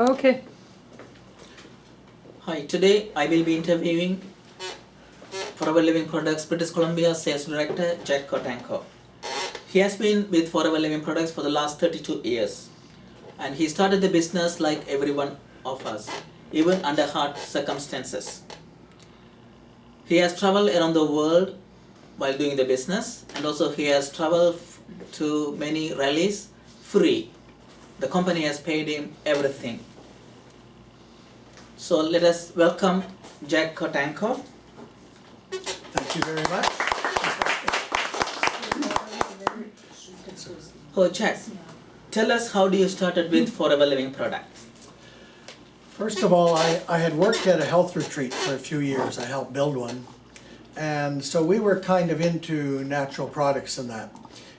Okay. Hi, today I will be interviewing Forever Living Products British Columbia Sales Director Jack Kotanko. He has been with Forever Living Products for the last 32 years, and he started the business like every one of us, even under hard circumstances. He has traveled around the world while doing the business, and also he has traveled to many rallies free. The company has paid him everything. So let us welcome Jack Kotanko. Thank you very much. Oh, Jack, tell us how do you started with Forever Living Products? First of all, I had worked at a health retreat for a few years. I helped build one. And so we were kind of into natural products and that.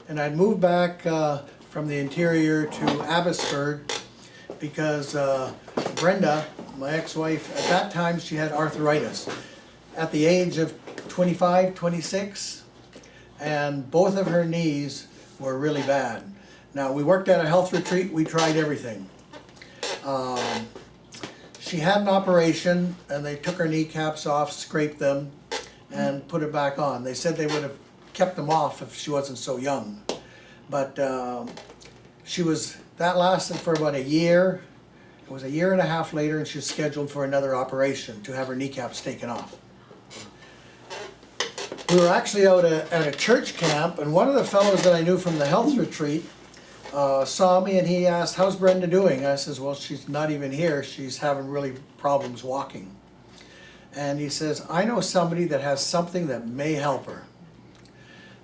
And I'd moved back from the interior to Abbotsford because Brenda, my ex-wife, at that time she had arthritis at the age of 25, 26, and both of her knees were really bad. Now, we worked at a health retreat, we tried everything. She had an operation and they took her kneecaps off, scraped them, and put it back on. They said they would have kept them off if she wasn't so young. But that lasted for about a year. It was a year and a half later and she was scheduled for another operation to have her kneecaps taken off. We were actually out at a church camp, and one of the fellows that I knew from the health retreat saw me and he asked, "How's Brenda doing?" I says, "Well, she's not even here. She's having really problems walking." And he says, "I know somebody that has something that may help her."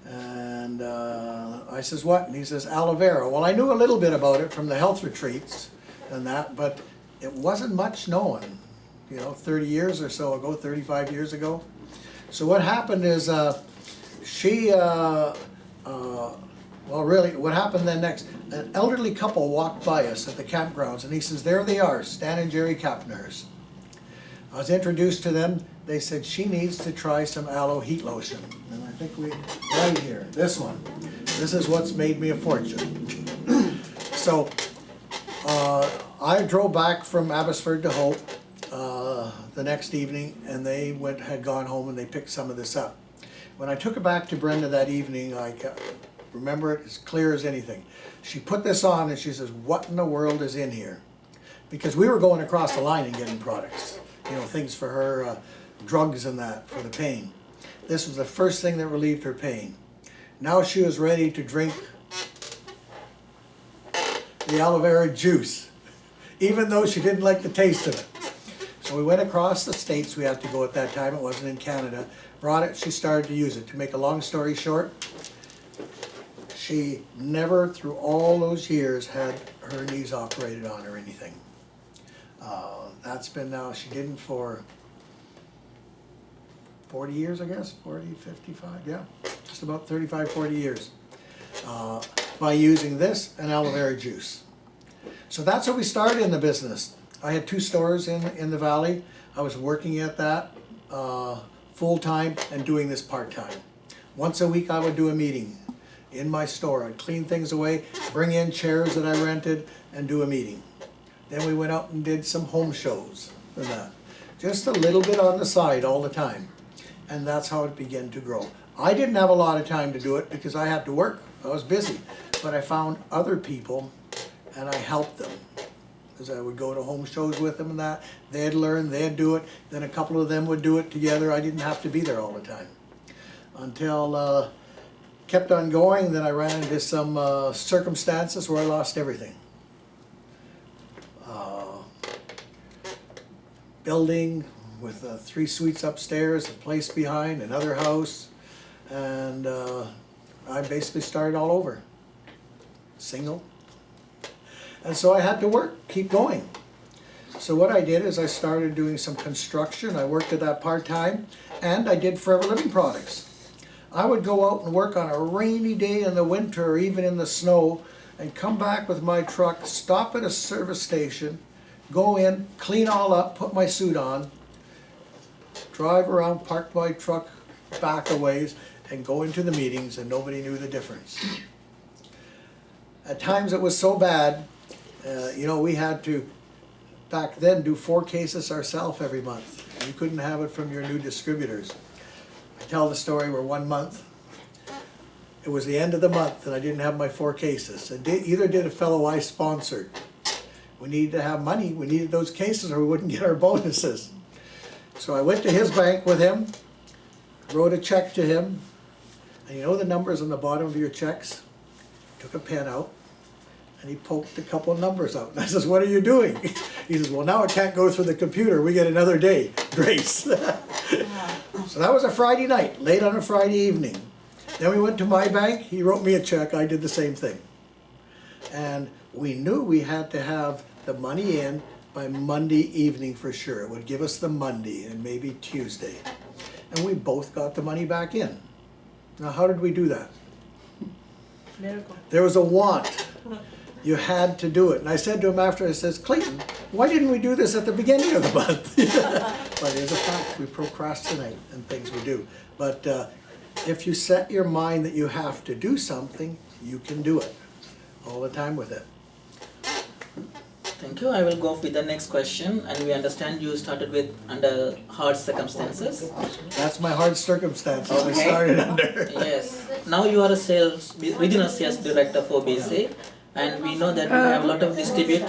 And I says, "What?" And he says, "Aloe vera." Well, I knew a little bit about it from the health retreats and that, but it wasn't much known, 30 years or so ago, 35 years ago. So what happened is what happened then next, an elderly couple walked by us at the campgrounds and he says, "There they are, Stan and Jerry Kapners." I was introduced to them. They said she needs to try some aloe heat lotion. And I think right here, this one. This is what's made me a fortune. So I drove back from Abbotsford to Hope the next evening, and they had gone home and they picked some of this up. When I took it back to Brenda that evening, I remember it as clear as anything. She put this on and she says, "What in the world is in here?" Because we were going across the line and getting products, things for her, drugs and that for the pain. This was the first thing that relieved her pain. Now she was ready to drink the aloe vera juice, even though she didn't like the taste of it. So we went across the states. We had to go at that time. It wasn't in Canada. Brought it. She started to use it. To make a long story short, she never, through all those years, had her knees operated on or anything. That's been now, she didn't for 40 years, I guess, 40, 55, yeah, just about 35, 40 years, by using this and aloe vera juice. So that's how we started in the business. I had 2 stores in the valley. I was working at that full-time and doing this part-time. Once a week I would do a meeting in my store. I'd clean things away, bring in chairs that I rented, and do a meeting. Then we went out and did some home shows and that. Just a little bit on the side all the time. And that's how it began to grow. I didn't have a lot of time to do it because I had to work. I was busy. But I found other people and I helped them. Because I would go to home shows with them and that. They'd learn, they'd do it. Then a couple of them would do it together. I didn't have to be there all the time. Until kept on going. Then I ran into some circumstances where I lost everything. Building with 3 suites upstairs, a place behind, another house, and I basically started all over, single. And so I had to work, keep going. So what I did is I started doing some construction. I worked at that part-time, and I did Forever Living Products. I would go out and work on a rainy day in the winter or even in the snow and come back with my truck, stop at a service station, go in, clean all up, put my suit on, drive around, park my truck back a ways, and go into the meetings, and nobody knew the difference. At times it was so bad, we had to back then do 4 cases ourselves every month. You couldn't have it from your new distributors. I tell the story where one month, it was the end of the month and I didn't have my 4 cases. And either did a fellow I sponsored. We needed to have money, we needed those cases or we wouldn't get our bonuses. So I went to his bank with him, wrote a check to him, and you know the numbers on the bottom of your checks? Took a pen out, and he poked a couple of numbers out. And I says, what are you doing? He says, well, now it can't go through the computer. We get another day, grace. So that was a Friday night, late on a Friday evening. Then we went to my bank. He wrote me a check. I did the same thing. And we knew we had to have the money in by Monday evening for sure. It would give us the Monday and maybe Tuesday. And we both got the money back in. Now, how did we do that? Miracle. There was a want. You had to do it. And I said to him after, I says, Clayton, why didn't we do this at the beginning of the month? But it's a fact, we procrastinate and things we do. But if you set your mind that you have to do something, you can do it all the time with it. Thank you. I will go with the next question. And we understand you started with under hard circumstances. That's my hard circumstances I Okay. started under. Yes. Now you are a regional sales director for BC, and we know that we have a lot of distributors